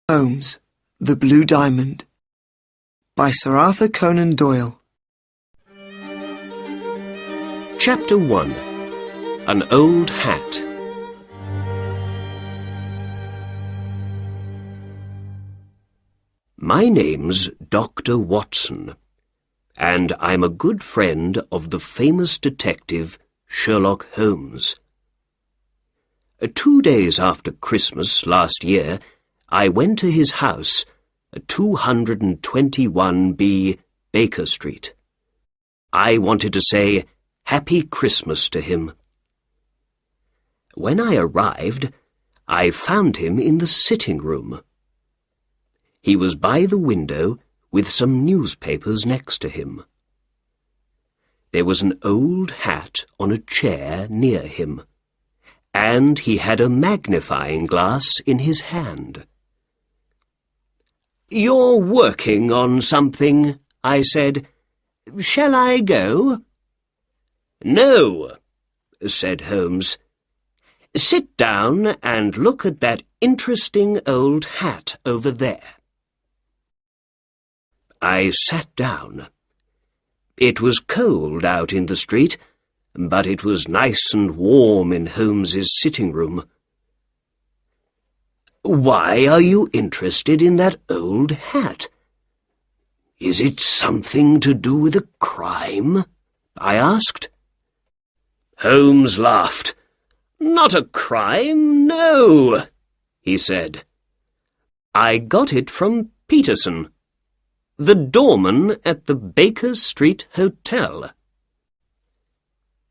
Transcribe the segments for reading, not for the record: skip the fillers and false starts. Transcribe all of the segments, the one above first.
Holmes, The Blue Diamond by Sir Arthur Conan Doyle. Chapter 1. An Old Hat. My name's Dr. Watson, and I'm a good friend of the famous detective Sherlock Holmes. 2 days after Christmas last year, I went to his house at 221B Baker Street. I wanted to say Happy Christmas to him. When I arrived, I found him in the sitting room. He was by the window with some newspapers next to him. There was an old hat on a chair near him, and he had a magnifying glass in his hand. "You're working on something," I said. "Shall I go?" "No," said Holmes. "Sit down and look at that interesting old hat over there." I sat down. It was cold out in the street, but it was nice and warm in Holmes's sitting room. "Why are you interested in that old hat? Is it something to do with a crime?" I asked. Holmes laughed. "Not a crime, no," he said. "I got it from Peterson, the doorman at the Baker Street Hotel.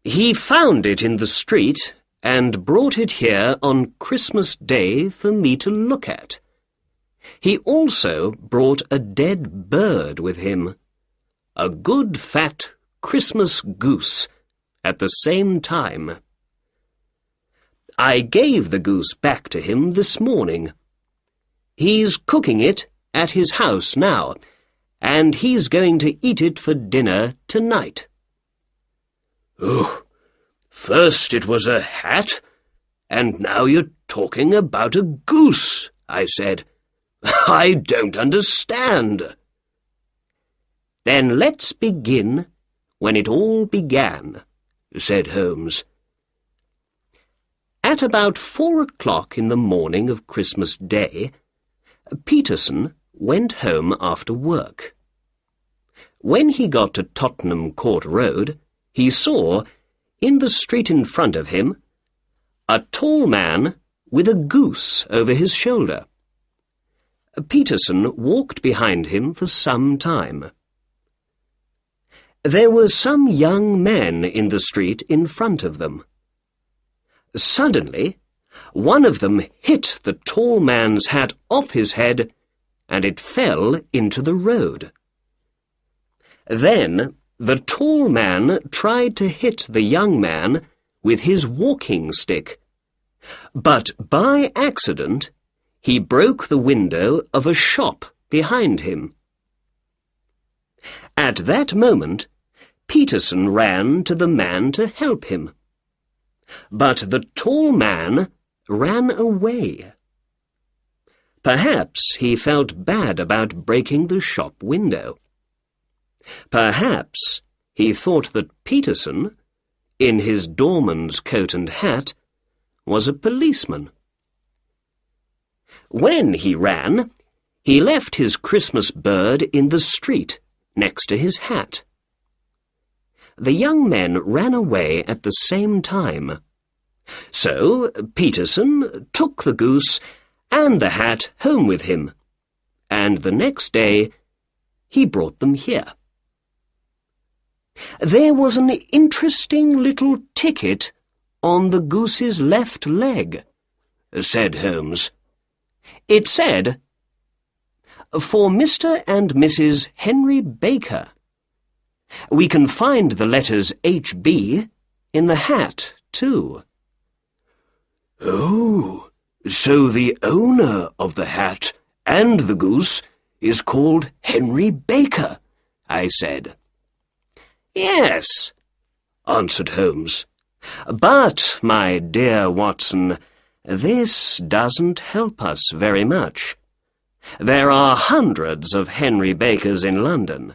He found it in the street and brought it here on Christmas Day for me to look at. He also brought a dead bird with him, a good fat Christmas goose, at the same time. I gave the goose back to him this morning. He's cooking it at his house now, and he's going to eat it for dinner tonight." "Oh, first it was a hat, and now you're talking about a goose," I said. "I don't understand." "Then let's begin when it all began," said Holmes. At about 4 o'clock in the morning of Christmas Day, Peterson went home after work. When he got to Tottenham Court Road, he saw, in the street in front of him, a tall man with a goose over his shoulder. Peterson walked behind him for some time. There were some young men in the street in front of them. Suddenly, one of them hit the tall man's hat off his head, and it fell into the road. Then the tall man tried to hit the young man with his walking stick, but by accident he broke the window of a shop behind him. At that moment, Peterson ran to the man to help him, but the tall man ran away. Perhaps he felt bad about breaking the shop window. Perhaps he thought that Peterson, in his doorman's coat and hat, was a policeman. When he ran, he left his Christmas bird in the street next to his hat. The young men ran away at the same time. So Peterson took the goose and the hat home with him, and the next day he brought them here. There was an interesting little ticket on the goose's left leg, said Holmes. It said, "For Mr. and Mrs. Henry Baker." We can find the letters H.B. in the hat, too. "Oh, so the owner of the hat and the goose is called Henry Baker," I said. "Yes," answered Holmes. "But, my dear Watson, this doesn't help us very much. There are hundreds of Henry Bakers in London.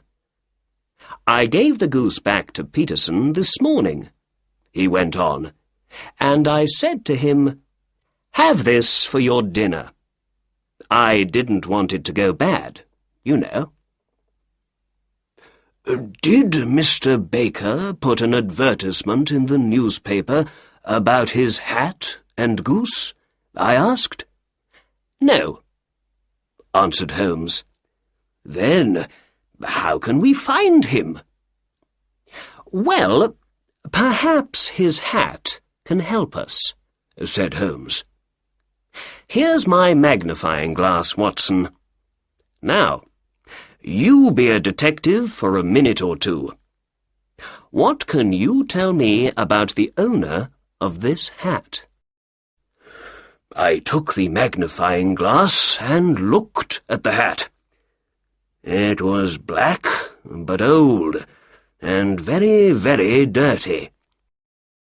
I gave the goose back to Peterson this morning," he went on, "and I said to him, 'Have this for your dinner.' I didn't want it to go bad, you know." "Did Mr. Baker put an advertisement in the newspaper about his hat and goose?" I asked. "No," answered Holmes. "Then how can we find him?" "Well, perhaps his hat can help us," said Holmes. "Here's my magnifying glass, Watson. Now, you be a detective for a minute or two. What can you tell me about the owner of this hat?" I took the magnifying glass and looked at the hat. It was black, but old, and very, very dirty.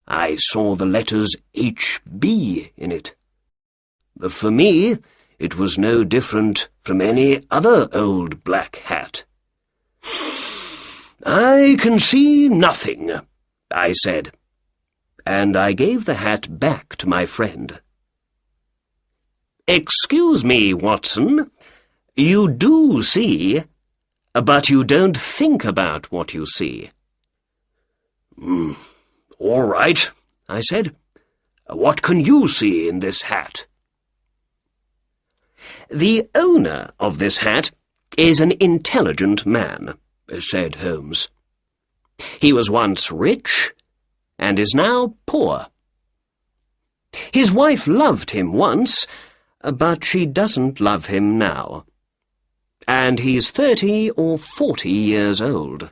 I saw the letters H.B. in it. For me, it was no different from any other old black hat. "I can see nothing," I said, and I gave the hat back to my friend. "Excuse me, Watson, you do see, but you don't think about what you see." "All right," I said. "What can you see in this hat?" "The owner of this hat is an intelligent man," said Holmes. "He was once rich and is now poor. His wife loved him once, but she doesn't love him now. And he's 30 or 40 years old."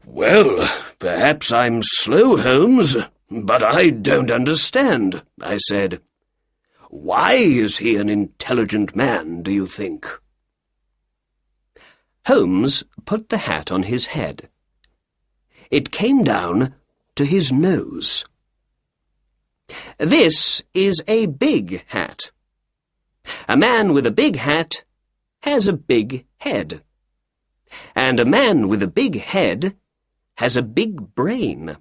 "Well, perhaps I'm slow, Holmes, but I don't understand," I said. "Why is he an intelligent man, do you think?" Holmes put the hat on his head. It came down to his nose. "This is a big hat. A man with a big hat has a big head. And a man with a big head has a big brain.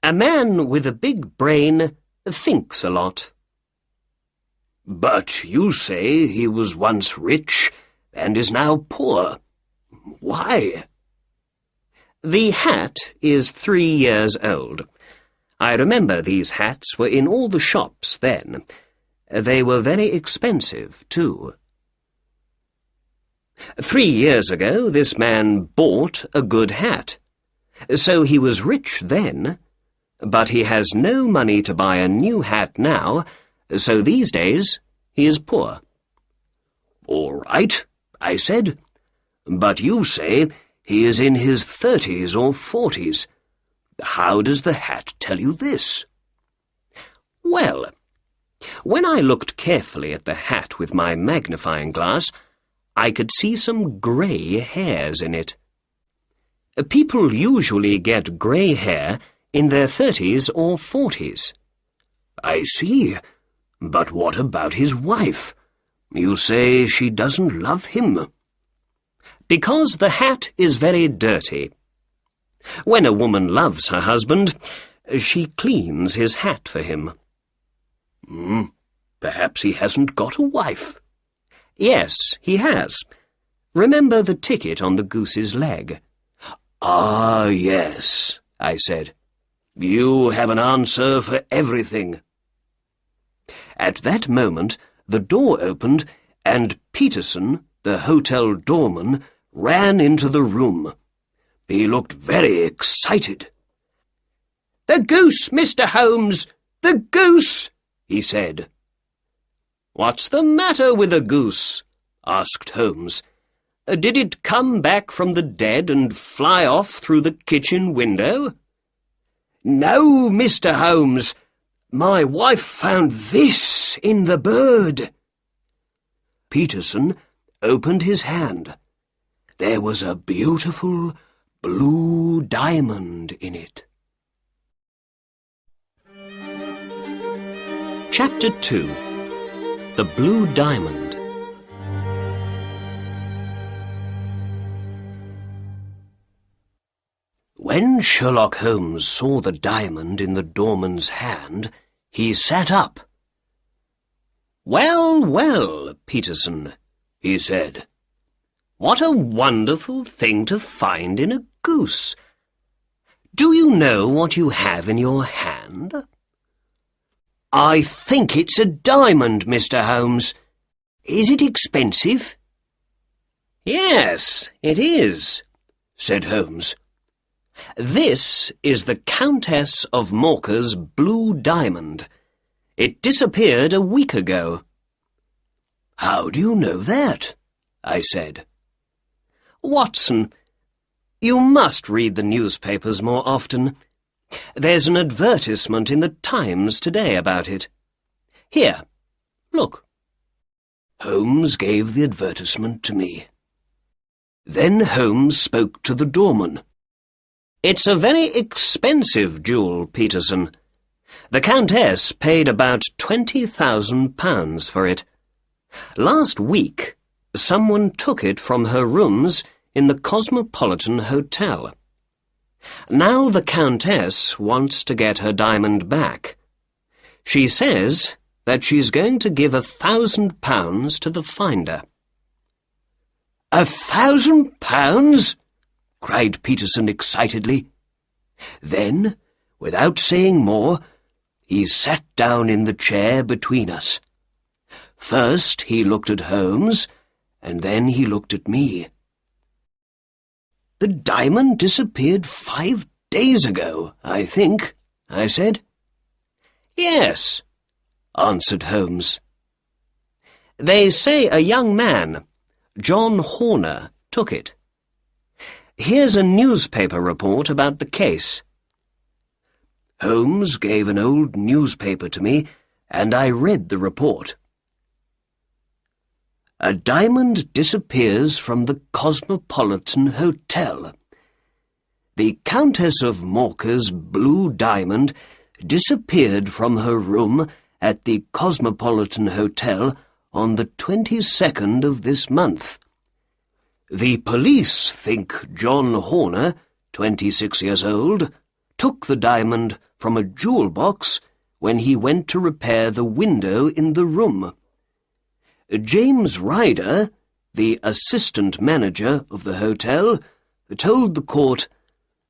A man with a big brain thinks a lot." "But you say he was once rich and is now poor. Why?" "The hat is 3 years old. I remember these hats were in all the shops then. They were very expensive, too. 3 years ago, this man bought a good hat. So he was rich then, but he has no money to buy a new hat now, so these days he is poor." "All right," I said, "but you say he is in his 30s or 40s. How does the hat tell you this?" "Well, when I looked carefully at the hat with my magnifying glass, I could see some grey hairs in it. People usually get grey hair in their 30s or 40s. "I see. But what about his wife? You say she doesn't love him." "Because the hat is very dirty. When a woman loves her husband, she cleans his hat for him." Perhaps he hasn't got a wife." "Yes, he has. Remember the ticket on the goose's leg?" "Ah, yes," I said. "You have an answer for everything." At that moment, the door opened, and Peterson, the hotel doorman, ran into the room. He looked very excited. "The goose, Mr. Holmes! The goose!" he said. "What's the matter with the goose?" asked Holmes. "Did it come back from the dead and fly off through the kitchen window?" "No, Mr. Holmes. My wife found this in the bird." Peterson opened his hand. There was a beautiful blue diamond in it. Chapter 2. The Blue Diamond. When Sherlock Holmes saw the diamond in the doorman's hand, he sat up. "Well, well, Peterson," he said. "What a wonderful thing to find in a goose. Do you know what you have in your hand?" "I think it's a diamond, Mr. Holmes. Is it expensive?" "Yes, it is," said Holmes. "This is the Countess of Morcar's blue diamond. It disappeared a week ago." "How do you know that?" I said. "Watson, you must read the newspapers more often. There's an advertisement in the Times today about it. Here, look." Holmes gave the advertisement to me. Then Holmes spoke to the doorman. "It's a very expensive jewel, Peterson. The Countess paid about £20,000 for it. Last week, someone took it from her rooms in the Cosmopolitan Hotel. Now the Countess wants to get her diamond back. She says that she's going to give £1,000 to the finder." "£1,000?" cried Peterson excitedly. Then, without saying more, he sat down in the chair between us. First he looked at Holmes, and then he looked at me. "The diamond disappeared 5 days ago, I think," I said. "Yes," answered Holmes. "They say a young man, John Horner, took it. Here's a newspaper report about the case." Holmes gave an old newspaper to me, and I read the report. "A diamond disappears from the Cosmopolitan Hotel. The Countess of Morcar's blue diamond disappeared from her room at the Cosmopolitan Hotel on the 22nd of this month. The police think John Horner, 26 years old, took the diamond from a jewel box when he went to repair the window in the room. James Ryder, the assistant manager of the hotel, told the court,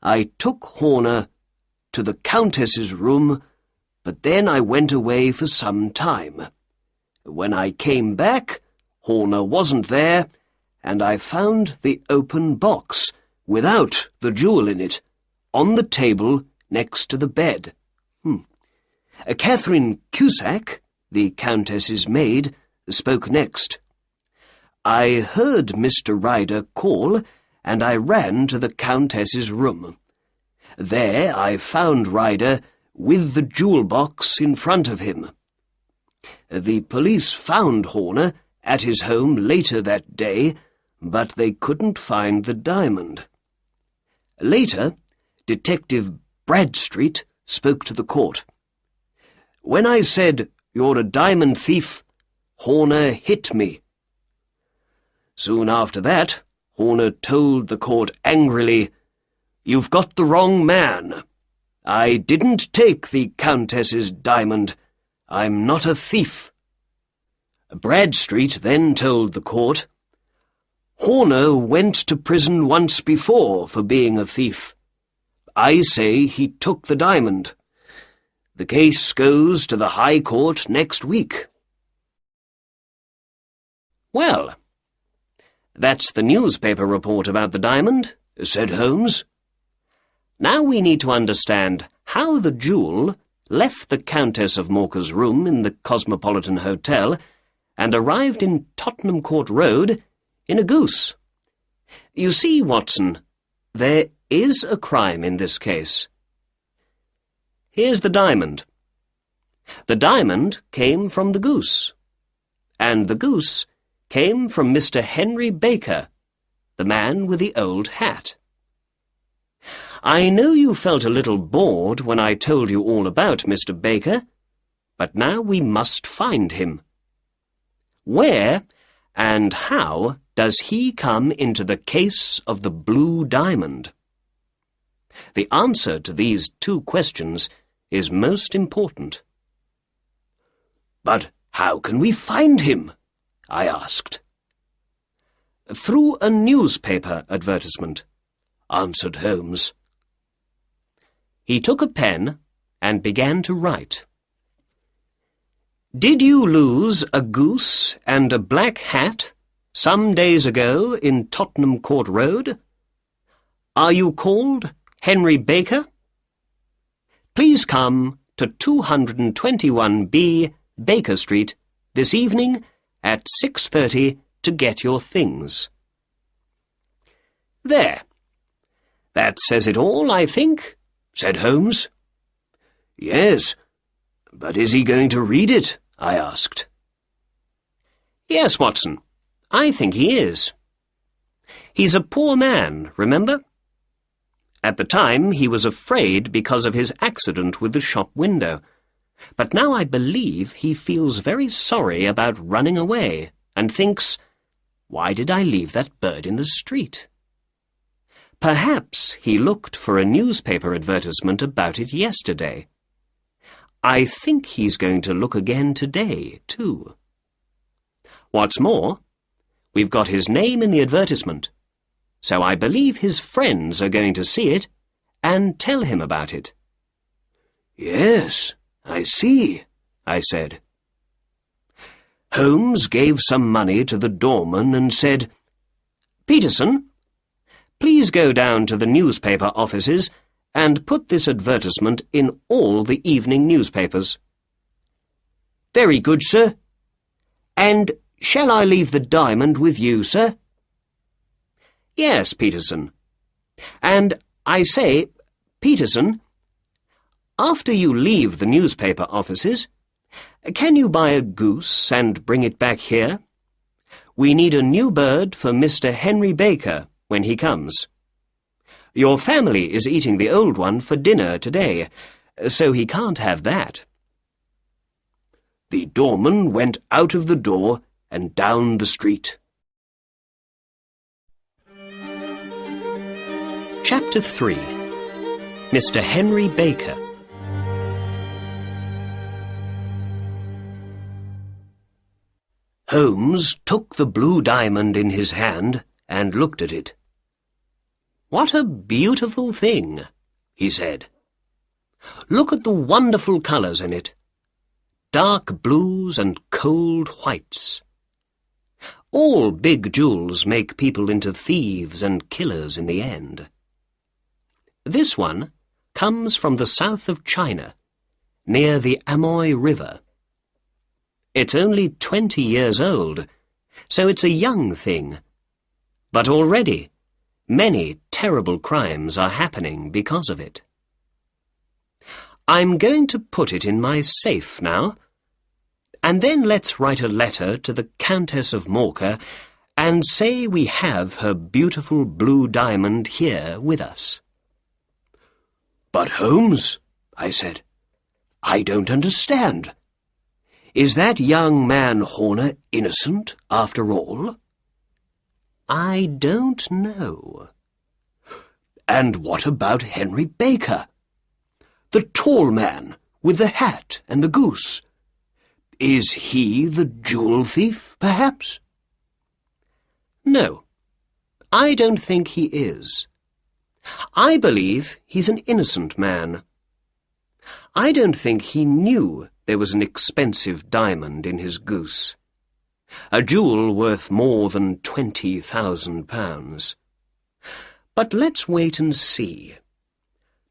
'I took Horner to the Countess's room, but then I went away for some time. When I came back, Horner wasn't there, and I found the open box, without the jewel in it, on the table next to the bed.' Catherine Cusack, the Countess's maid, spoke next. 'I heard Mr. Ryder call, and I ran to the Countess's room. There I found Ryder with the jewel box in front of him. The police found Horner at his home later that day, but they couldn't find the diamond. Later, Detective Bradstreet spoke to the court. 'When I said, "You're a diamond thief," Horner hit me.' Soon after that, Horner told the court angrily, 'You've got the wrong man. I didn't take the Countess's diamond. I'm not a thief.' Bradstreet then told the court, 'Horner went to prison once before for being a thief. I say he took the diamond. The case goes to the High Court next week.'" "Well, that's the newspaper report about the diamond," said Holmes. "Now we need to understand how the jewel left the Countess of Morcar's room in the Cosmopolitan Hotel and arrived in Tottenham Court Road in a goose. You see, Watson, there is a crime in this case. Here's the diamond. The diamond came from the goose, and the goose came from Mr. Henry Baker, the man with the old hat. I know you felt a little bored when I told you all about Mr. Baker, but now we must find him. Where and how does he come into the case of the blue diamond?" The answer to these two questions is most important. "But how can we find him?" I asked. "Through a newspaper advertisement," answered Holmes. He took a pen and began to write. "Did you lose a goose and a black hat some days ago in Tottenham Court Road? Are you called Henry Baker? Please come to 221B Baker Street this evening at 6:30 to get your things." "There. That says it all, I think," said Holmes. "Yes, but is he going to read it?" I asked. "Yes, Watson, I think he is. He's a poor man, remember? At the time he was afraid because of his accident with the shop window, but now I believe he feels very sorry about running away and thinks, 'Why did I leave that bird in the street?' Perhaps he looked for a newspaper advertisement about it yesterday. I think he's going to look again today, too. What's more, we've got his name in the advertisement, so I believe his friends are going to see it and tell him about it." "Yes, I see," I said. Holmes gave some money to the doorman and said, "Peterson, please go down to the newspaper offices and put this advertisement in all the evening newspapers." "Very good, sir. And shall I leave the diamond with you, sir?" "Yes, Peterson. And I say, Peterson, after you leave the newspaper offices, can you buy a goose and bring it back here? We need a new bird for Mr. Henry Baker when he comes. Your family is eating the old one for dinner today, so he can't have that." The doorman went out of the door and down the street. Chapter 3. Mr. Henry Baker. Holmes took the blue diamond in his hand and looked at it. "What a beautiful thing," he said. "Look at the wonderful colours in it. Dark blues and cold whites. All big jewels make people into thieves and killers in the end. This one comes from the south of China, near the Amoy River. It's only 20 years old, so it's a young thing. But already, many terrible crimes are happening because of it. I'm going to put it in my safe now, and then let's write a letter to the Countess of Morcar and say we have her beautiful blue diamond here with us." "But Holmes," I said, "I don't understand. Is that young man Horner innocent after all?" "I don't know." "And what about Henry Baker? The tall man with the hat and the goose. Is he the jewel thief, perhaps?" "No, I don't think he is. I believe he's an innocent man. I don't think he knew there was an expensive diamond in his goose. A jewel worth more than £20,000. But let's wait and see.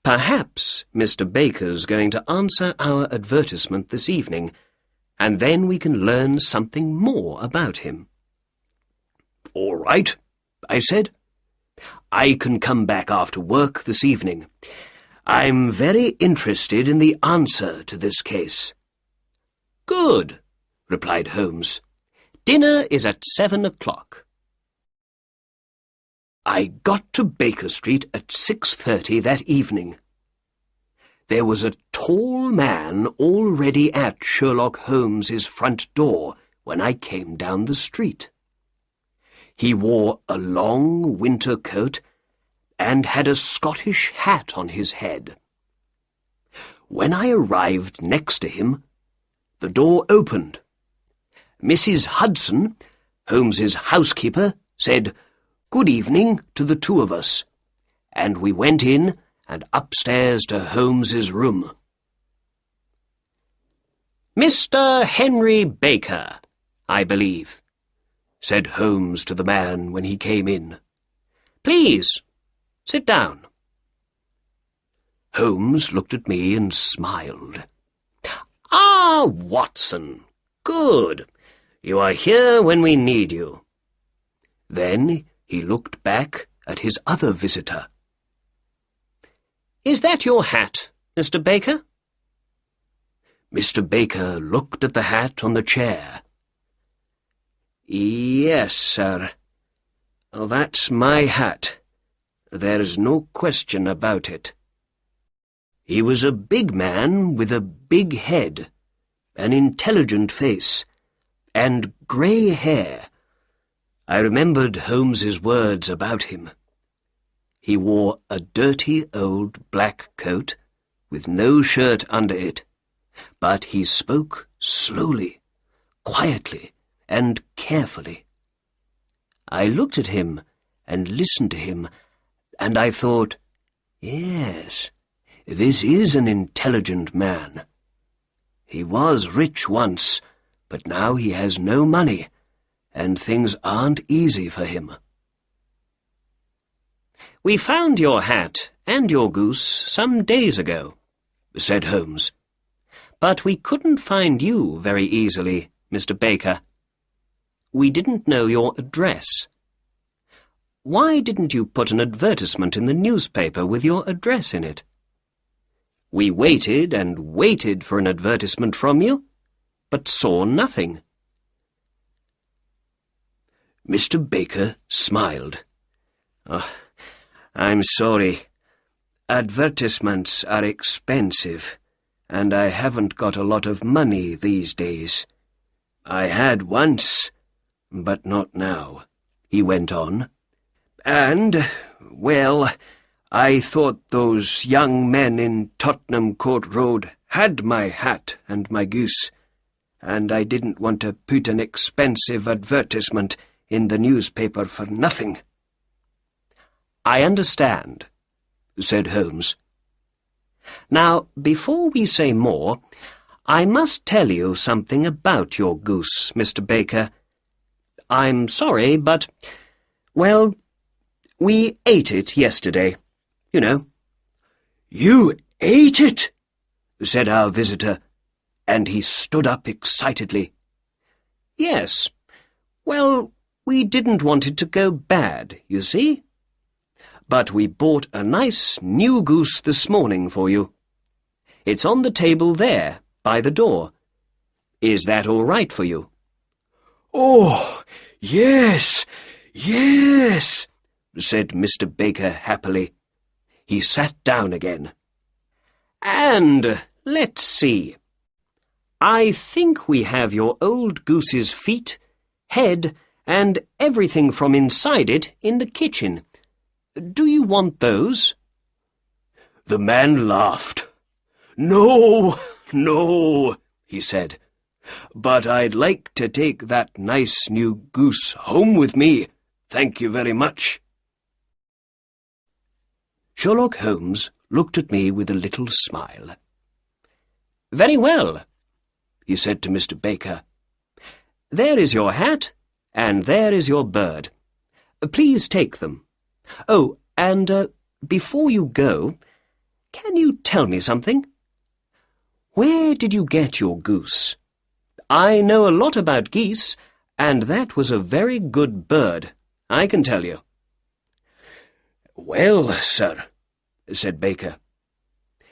Perhaps Mr. Baker's going to answer our advertisement this evening, and then we can learn something more about him." "All right," I said. "I can come back after work this evening. I'm very interested in the answer to this case." "Good," replied Holmes. "Dinner is at 7 o'clock. I got to Baker Street at 6:30 that evening. There was a tall man already at Sherlock Holmes's front door when I came down the street. He wore a long winter coat and had a Scottish hat on his head. When I arrived next to him, the door opened. Mrs. Hudson, Holmes's housekeeper, said, "Good evening" to the two of us, and we went in and upstairs to Holmes's room. "Mr. Henry Baker, I believe," said Holmes to the man when he came in. "Please, sit down." Holmes looked at me and smiled. "Ah, Watson, good. You are here when we need you." Then he looked back at his other visitor. "Is that your hat, Mr. Baker?" Mr. Baker looked at the hat on the chair. "Yes, sir. That's my hat. There's no question about it." He was a big man with a big head, an intelligent face, and grey hair. I remembered Holmes's words about him. He wore a dirty old black coat, with no shirt under it, but he spoke slowly, quietly, and carefully. I looked at him and listened to him, and I thought, yes, this is an intelligent man. He was rich once, but now he has no money, and things aren't easy for him. "We found your hat and your goose some days ago," said Holmes. "But we couldn't find you very easily, Mr. Baker. We didn't know your address. Why didn't you put an advertisement in the newspaper with your address in it? We waited and waited for an advertisement from you, but saw nothing." Mr. Baker smiled. "Oh, I'm sorry. Advertisements are expensive, and I haven't got a lot of money these days. I had once, but not now," he went on. "And, well, I thought those young men in Tottenham Court Road had my hat and my goose, and I didn't want to put an expensive advertisement in the newspaper for nothing." "I understand," said Holmes. "Now, before we say more, I must tell you something about your goose, Mr. Baker. I'm sorry, but, well, we ate it yesterday, you know." "You ate it?" said our visitor, and he stood up excitedly. "Yes. Well, we didn't want it to go bad, you see. But we bought a nice new goose this morning for you. It's on the table there, by the door. Is that all right for you?" "Oh, yes, yes," said Mr. Baker happily. He sat down again. "And let's see. I think we have your old goose's feet, head, and everything from inside it in the kitchen. Do you want those?" The man laughed. "No, no," he said. "But I'd like to take that nice new goose home with me. Thank you very much." Sherlock Holmes looked at me with a little smile. "Very well," he said to Mr. Baker. "There is your hat, and there is your bird. Please take them. Oh, and before you go, can you tell me something? Where did you get your goose? I know a lot about geese, and that was a very good bird, I can tell you." "Well, sir," said Baker.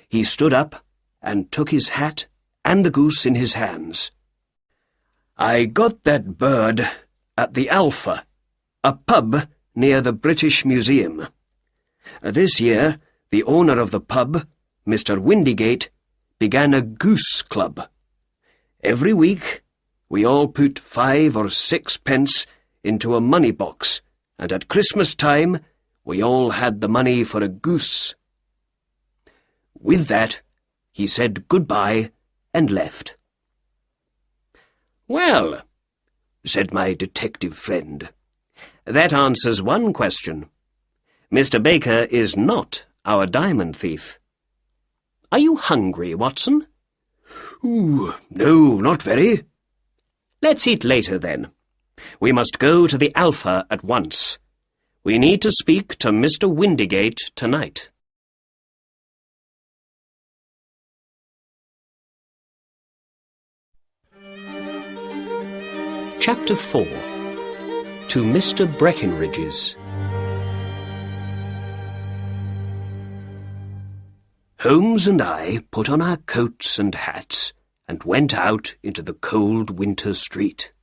He stood up and took his hat and the goose in his hands. "I got that bird at the Alpha, a pub near the British Museum. This year, the owner of the pub, Mr. Windygate, began a goose club. Every week, we all put 5 or 6 pence into a money box, and at Christmas time, we all had the money for a goose. With that, he said goodbye and left. "Well," said my detective friend, "that answers one question. Mr. Baker is not our diamond thief. Are you hungry, Watson?" "Ooh, no, not very." "Let's eat later, then. We must go to the Alpha at once. We need to speak to Mr. Windigate tonight." Chapter 4. To Mr. Breckenridge's. Holmes and I put on our coats and hats and went out into the cold winter street.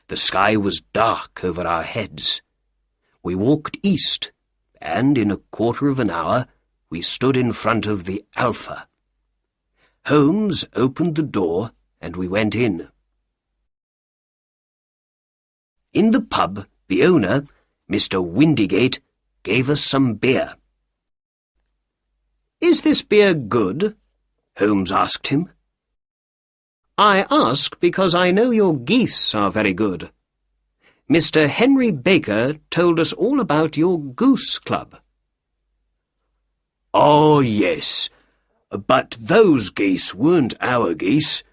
The sky was dark over our heads. We walked east, and in a quarter of an hour we stood in front of the Alpha. Holmes opened the door, and we went in. In the pub, the owner, Mr. Windigate, gave us some beer. "Is this beer good?" Holmes asked him. "I ask because I know your geese are very good. Mr. Henry Baker told us all about your goose club." "Oh, yes, but those geese weren't our geese.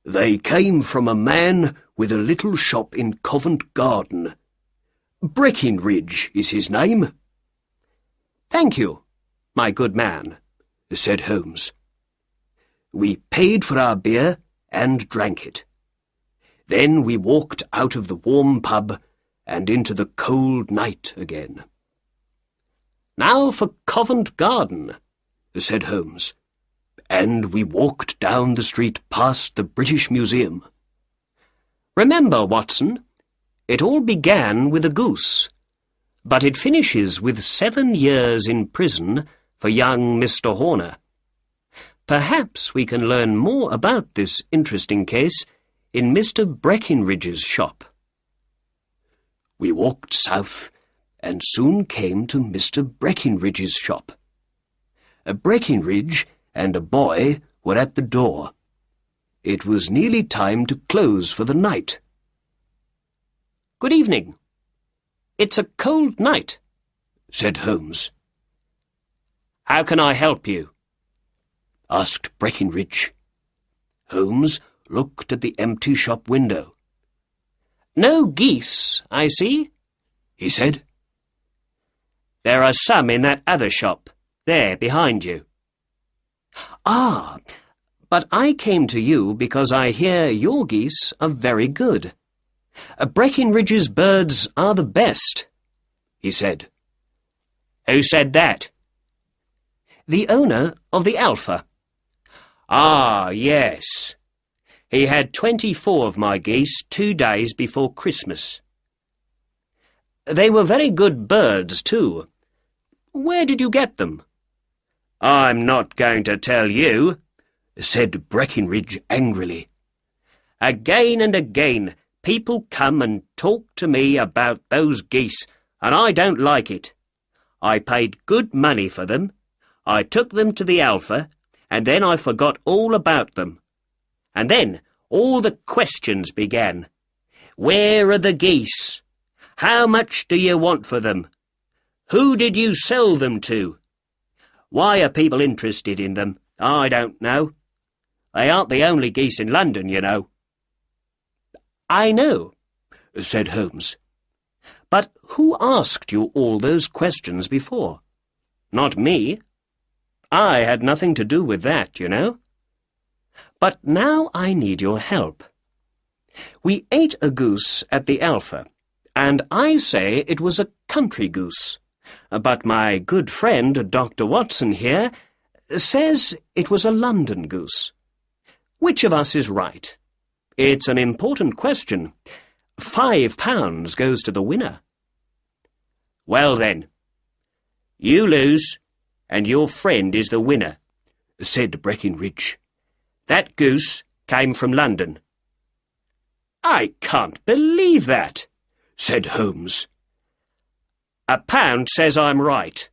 They came from a man with a little shop in Covent Garden. Breckenridge is his name." "Thank you, my good man," said Holmes. We paid for our beer and drank it. Then we walked out of the warm pub and into the cold night again. "Now for Covent Garden," said Holmes, and we walked down the street past the British Museum. "Remember, Watson, it all began with a goose, but it finishes with 7 years in prison for young Mr. Horner. Perhaps we can learn more about this interesting case in Mr. Breckenridge's shop." We walked south and soon came to Mr. Breckenridge's shop. A Breckenridge and a boy were at the door. It was nearly time to close for the night. "Good evening. It's a cold night," said Holmes. "How can I help you?" asked Breckenridge. Holmes looked at the empty shop window. "No geese, I see," he said. "There are some in that other shop, there behind you." "Ah, but I came to you because I hear your geese are very good. Breckenridge's birds are the best," he said. "Who said that?" "The owner of the Alpha." "Ah, yes. He had 24 of my geese 2 days before Christmas." "They were very good birds, too. Where did you get them?" "I'm not going to tell you," said Breckenridge angrily. "Again and again people come and talk to me about those geese, and I don't like it. I paid good money for them. I took them to the Alpha, and then I forgot all about them. And then all the questions began. Where are the geese? How much do you want for them? Who did you sell them to? Why are people interested in them? I don't know. They aren't the only geese in London, you know." "I know," said Holmes. "But who asked you all those questions before? Not me. I had nothing to do with that, you know. But now I need your help. We ate a goose at the Alpha, and I say it was a country goose. But my good friend, Dr. Watson here, says it was a London goose. Which of us is right? It's an important question. £5 goes to the winner." "Well then, you lose, and your friend is the winner," said Breckenridge. "That goose came from London." "I can't believe that," said Holmes. £1 says I'm right.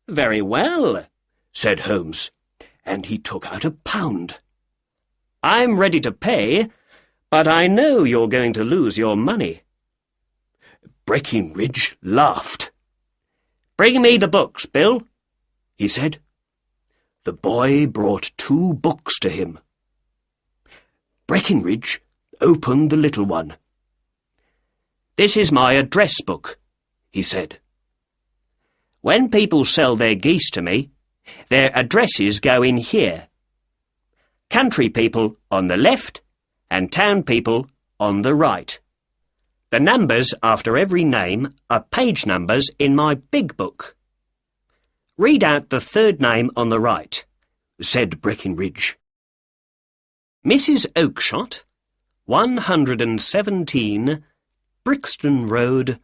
Very well, said Holmes, and he took out £1. I'm ready to pay, but I know you're going to lose your money. Breckinridge laughed. Bring me the books, Bill, he said. The boy brought 2 books to him. Breckinridge opened the little one. This is my address book, he said. When people sell their geese to me, their addresses go in here. Country people on the left and town people on the right. The numbers after every name are page numbers in my big book. Read out the 3rd name on the right, said Breckinridge. Mrs. Oakshott, 117, Brixton Road,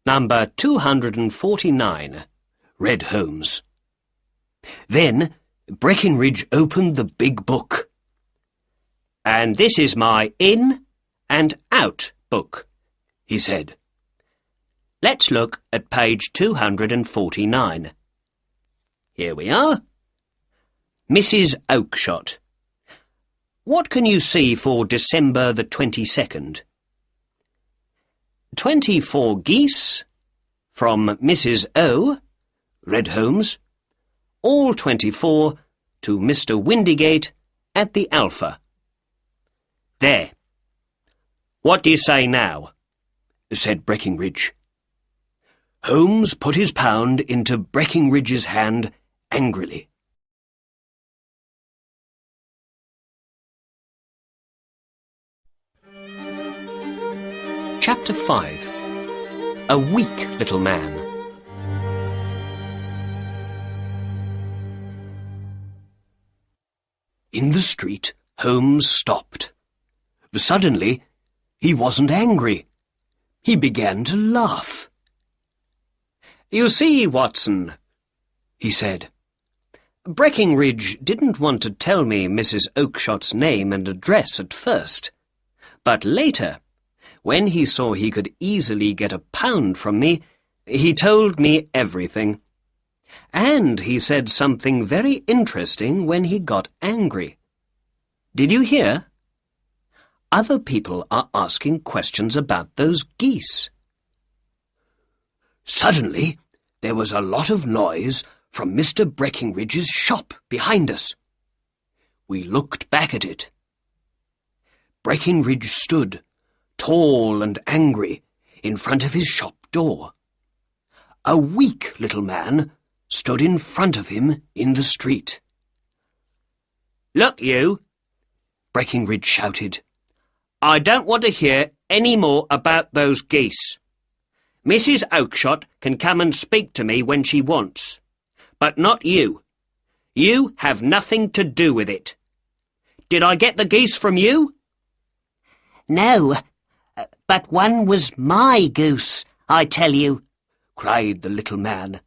number 249, read Holmes. Then Breckinridge opened the big book. And this is my in and out book, he said. Let's look at page 249. Here we are. Mrs. Oakshott. What can you see for December the 22nd? 24 geese, from Mrs. O, read Holmes. All 24 to Mr. Windigate at the Alpha. There. What do you say now? Said Breckinridge. Holmes put his pound into Breckinridge's hand angrily. Chapter 5. A Weak Little Man. In the street, Holmes stopped. Suddenly, he wasn't angry. He began to laugh. You see, Watson, he said, Breckinridge didn't want to tell me Mrs. Oakshott's name and address at first, but later, when he saw he could easily get £1 from me, he told me everything. And he said something very interesting when he got angry. Did you hear? Other people are asking questions about those geese. Suddenly, there was a lot of noise from Mr. Breckinridge's shop behind us. We looked back at it. Breckinridge stood, tall and angry, in front of his shop door. A weak little man stood in front of him in the street. Look, you, Breckinridge shouted. I don't want to hear any more about those geese. Mrs. Oakshott can come and speak to me when she wants, but not you. You have nothing to do with it. Did I get the geese from you? No, but one was my goose, I tell you, cried the little man.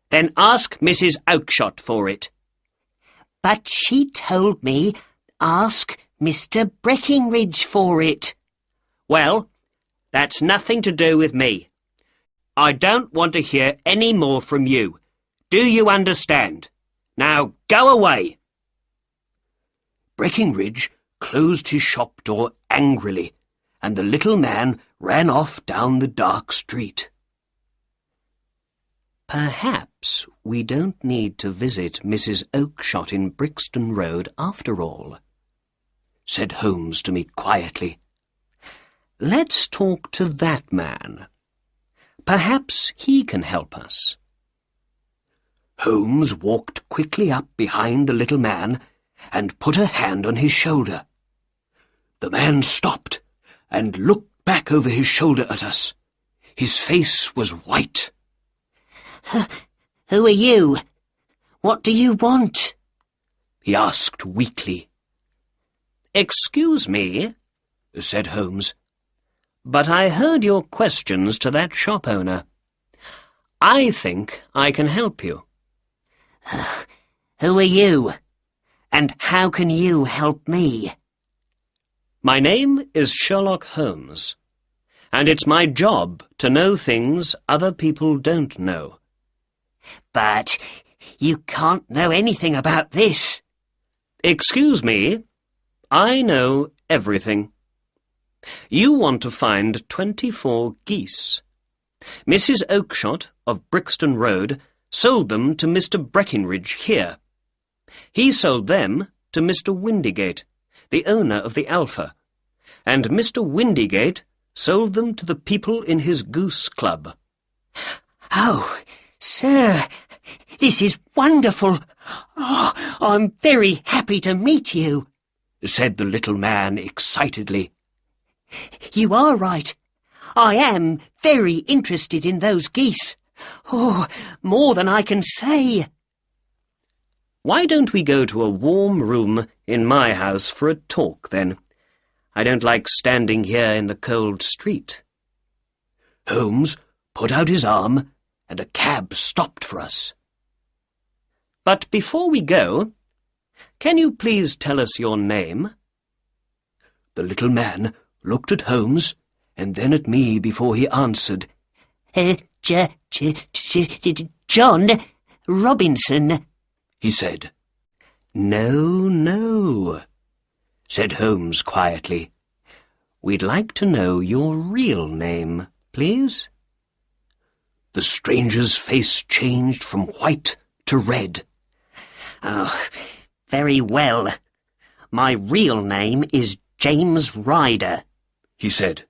Then ask Mrs. Oakshott for it. But she told me ask Mr. Breckinridge for it. Well, that's nothing to do with me. I don't want to hear any more from you. Do you understand? Now go away. Breckinridge closed his shop door angrily, and the little man ran off down the dark street. Perhaps we don't need to visit Mrs. Oakshott in Brixton Road after all, said Holmes to me quietly. Let's talk to that man. Perhaps he can help us. Holmes walked quickly up behind the little man and put a hand on his shoulder. The man stopped and looked back over his shoulder at us. His face was white. Who are you? What do you want? He asked weakly. Excuse me, said Holmes, but I heard your questions to that shop owner. I think I can help you. Who are you? And how can you help me? My name is Sherlock Holmes, And it's my job to know things other people don't know. But you can't know anything about this. Excuse me, I know everything. You want to find 24 geese. Mrs. Oakshott of Brixton Road sold them to Mr. Breckinridge here. He sold them to Mr. Windygate, the owner of the Alpha, and Mr. Windygate sold them to the people in his goose club. Oh, sir, this is wonderful. Oh, I'm very happy to meet you, said the little man excitedly. You are right. I am very interested in those geese. Oh, more than I can say. Why don't we go to a warm room in my house for a talk, then? I don't like standing here in the cold street. Holmes put out his arm, and a cab stopped for us. But before we go, can you please tell us your name? The little man looked at Holmes and then at me before he answered. John Robinson, he said. No, no, said Holmes quietly. We'd like to know your real name, please. The stranger's face changed from white to red. Oh, very well. My real name is James Ryder, he said.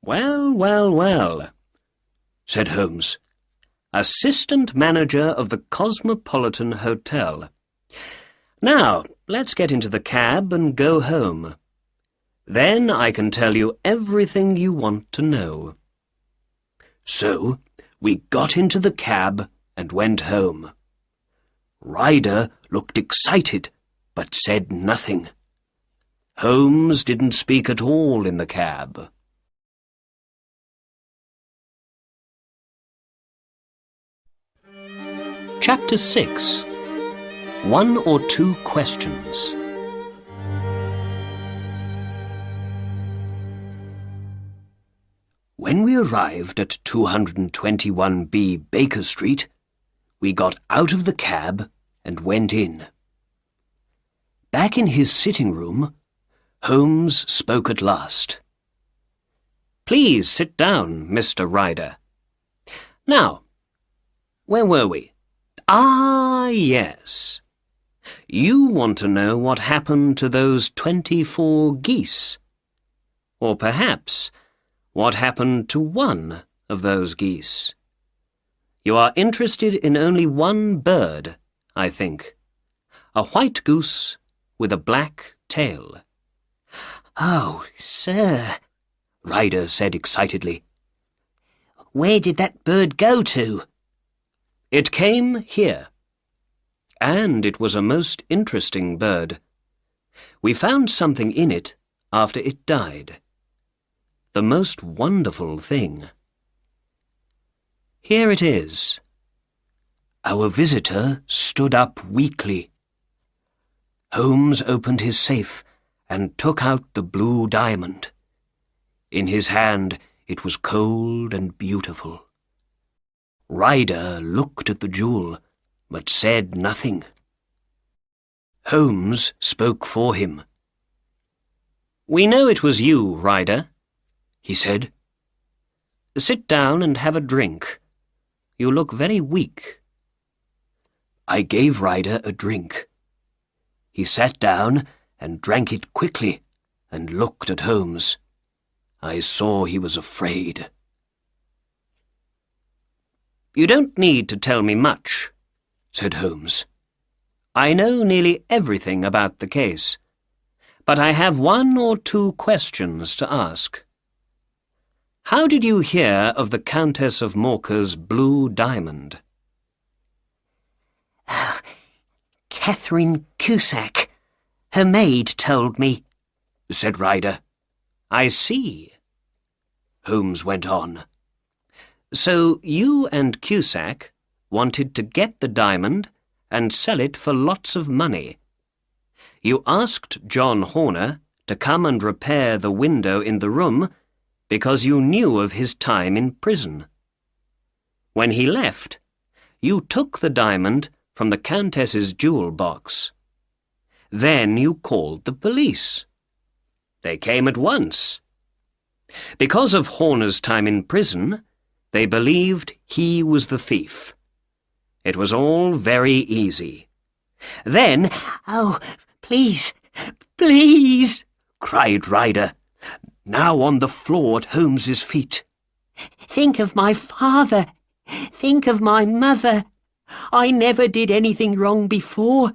Well, well, well, said Holmes. Assistant manager of the Cosmopolitan Hotel. Now, let's get into the cab and go home. Then I can tell you everything you want to know. So, we got into the cab and went home. Ryder looked excited, but said nothing. Holmes didn't speak at all in the cab. Chapter 6. 1 or 2 questions. When we arrived at 221B Baker Street, we got out of the cab and went in. Back in his sitting room, Holmes spoke at last. Please sit down, Mr. Ryder. Now, where were we? Ah, yes. You want to know what happened to those 24 geese. Or perhaps what happened to one of those geese. You are interested in only one bird, I think. A white goose with a black tail. Oh, sir, Ryder said excitedly. Where did that bird go to? It came here. And it was a most interesting bird. We found something in it after it died. The most wonderful thing. Here it is. Our visitor stood up weakly. Holmes opened his safe and took out the blue diamond. In his hand it was cold and beautiful. Ryder looked at the jewel, but said nothing. Holmes spoke for him. We know it was you, Ryder, he said. Sit down and have a drink. You look very weak. I gave Ryder a drink. He sat down and drank it quickly and looked at Holmes. I saw he was afraid. You don't need to tell me much, said Holmes. I know nearly everything about the case, but I have 1 or 2 questions to ask. How did you hear of the Countess of Morcar's blue diamond? Catherine Cusack. Her maid told me, said Ryder. I see. Holmes went on. So you and Cusack wanted to get the diamond and sell it for lots of money. You asked John Horner to come and repair the window in the room, because you knew of his time in prison. When he left, you took the diamond from the Countess's jewel box. Then you called the police. They came at once. Because of Horner's time in prison, they believed he was the thief. It was all very easy. Then— "Oh, please, please," cried Ryder, now on the floor at Holmes's feet. "think of my father. Think of my mother. I never did anything wrong before.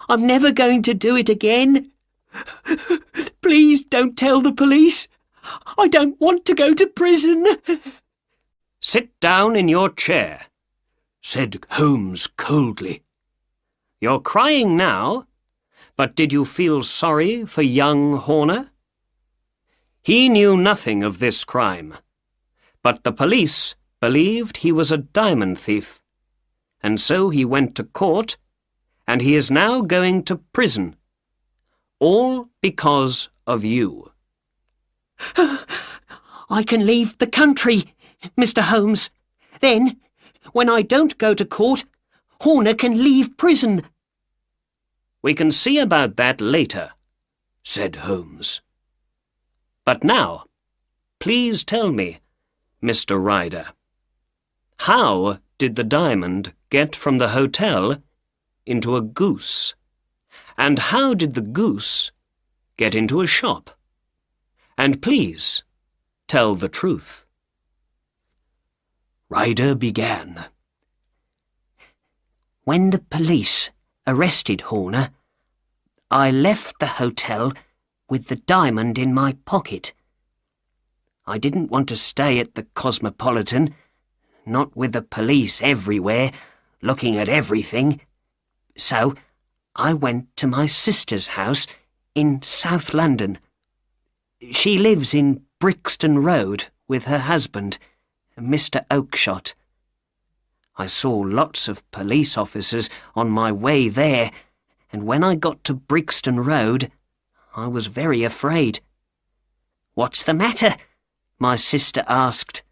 I'm never going to do it again. Please don't tell the police. I don't want to go to prison." "Sit down in your chair," said Holmes coldly. "You're crying now, but did you feel sorry for young Horner? He knew nothing of this crime, but the police believed he was a diamond thief, and so he went to court, and he is now going to prison, all because of you." "I can leave the country, Mr. Holmes. Then, when I don't go to court, Horner can leave prison." "We can see about that later," said Holmes. "But now, please tell me, Mr. Ryder, how did the diamond get from the hotel into a goose? And how did the goose get into a shop? And please, tell the truth." Ryder began. "When the police arrested Horner, I left the hotel with the diamond in my pocket. I didn't want to stay at the Cosmopolitan, not with the police everywhere, looking at everything. So I went to my sister's house in South London. She lives in Brixton Road with her husband, Mr. Oakshott. I saw lots of police officers on my way there, and when I got to Brixton Road, I was very afraid. 'What's the matter?' my sister asked.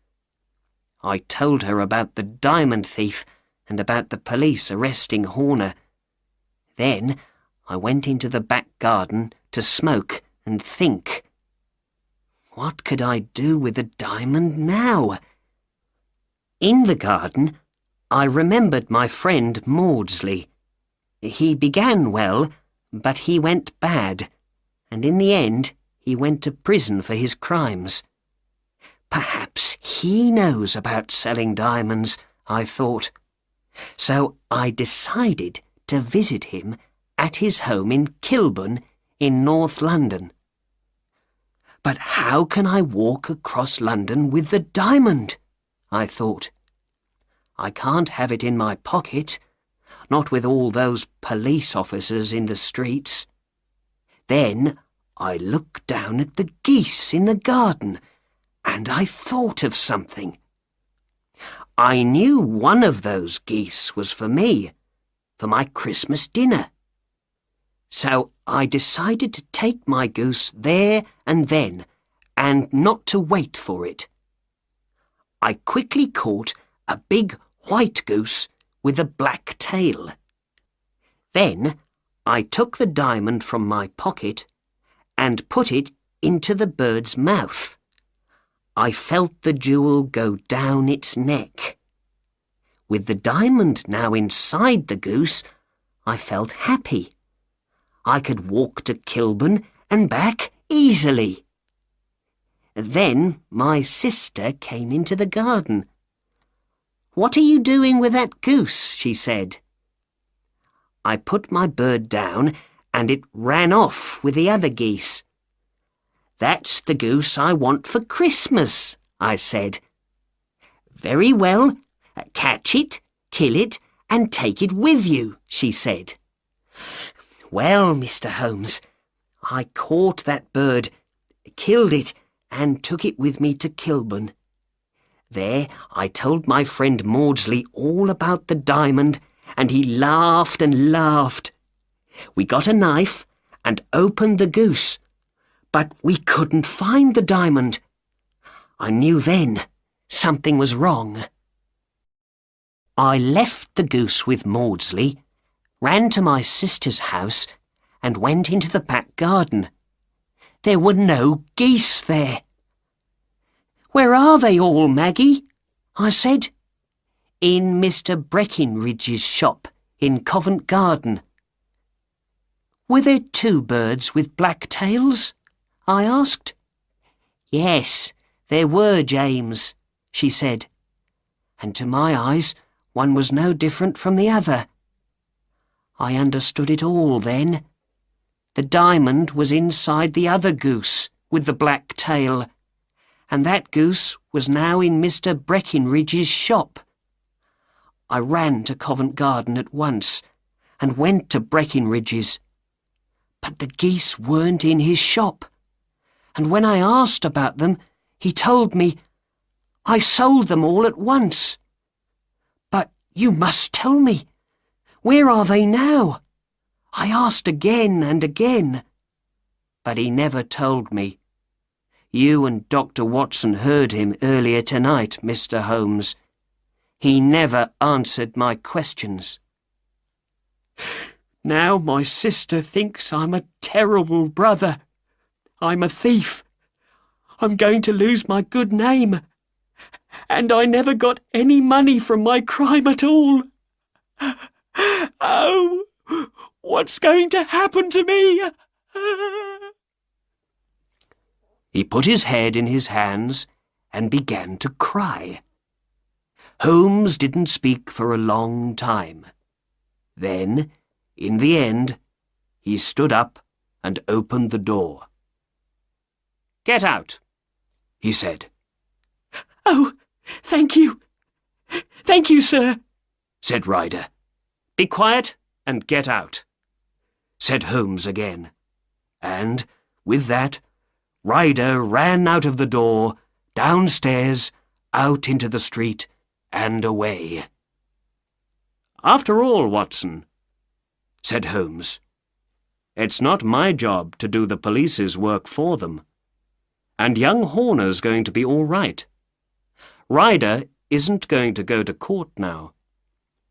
I told her about the diamond thief and about the police arresting Horner. Then I went into the back garden to smoke and think. What could I do with the diamond now? In the garden, I remembered my friend Maudsley. He began well, but he went bad, and in the end he went to prison for his crimes. Perhaps he knows about selling diamonds, I thought. So I decided to visit him at his home in Kilburn in North London. But how can I walk across London with the diamond? I thought. I can't have it in my pocket, not with all those police officers in the streets. Then I looked down at the geese in the garden, and I thought of something. I knew one of those geese was for me, for my Christmas dinner. So I decided to take my goose there and then, and not to wait for it. I quickly caught a big white goose with a black tail. Then I took the diamond from my pocket and put it into the bird's mouth. I felt the jewel go down its neck. With the diamond now inside the goose, I felt happy. I could walk to Kilburn and back easily. Then my sister came into the garden. "What are you doing with that goose?" she said. I put my bird down and it ran off with the other geese. "That's the goose I want for Christmas," I said. "Very well, catch it, kill it, and take it with you," she said. Well, Mr. Holmes, I caught that bird, killed it, and took it with me to Kilburn. There I told my friend Maudsley all about the diamond, and he laughed and laughed. We got a knife and opened the goose, but we couldn't find the diamond. I knew then something was wrong. I left the goose with Maudsley, ran to my sister's house, and went into the back garden. There were no geese there. "Where are they all, Maggie?" I said. "In Mr. Breckinridge's shop in Covent Garden." "Were there 2 birds with black tails?" I asked. "Yes, there were, James," she said, and to my eyes one was no different from the other. I understood it all then. The diamond was inside the other goose with the black tail, and that goose was now in Mr. Breckinridge's shop. I ran to Covent Garden at once and went to Breckinridge's. But the geese weren't in his shop, and when I asked about them, he told me, "I sold them all at once." "But you must tell me. Where are they now?" I asked again and again. But he never told me. You and Dr. Watson heard him earlier tonight, Mr. Holmes. He never answered my questions. Now my sister thinks I'm a terrible brother. I'm a thief. I'm going to lose my good name. And I never got any money from my crime at all. Oh, what's going to happen to me? He put his head in his hands and began to cry. Holmes didn't speak for a long time. Then, in the end, he stood up and opened the door. "Get out," he said. "Oh, thank you. Thank you, sir," said Ryder. "Be quiet and get out," said Holmes again. And, with that, Ryder ran out of the door, downstairs, out into the street, and away. "After all, Watson," said Holmes, "it's not my job to do the police's work for them. And young Horner's going to be all right. Ryder isn't going to go to court now.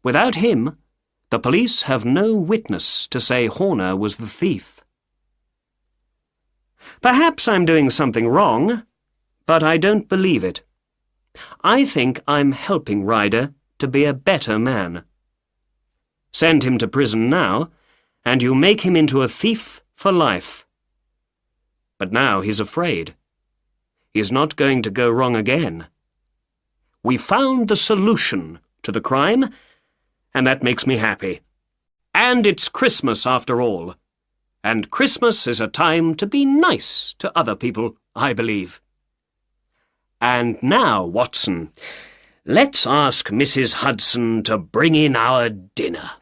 Without him, the police have no witness to say Horner was the thief. Perhaps I'm doing something wrong, but I don't believe it. I think I'm helping Ryder to be a better man. Send him to prison now, and you make him into a thief for life. But now he's afraid. He's not going to go wrong again. We found the solution to the crime, and that makes me happy. And it's Christmas after all. And Christmas is a time to be nice to other people, I believe. And now, Watson, let's ask Mrs. Hudson to bring in our dinner."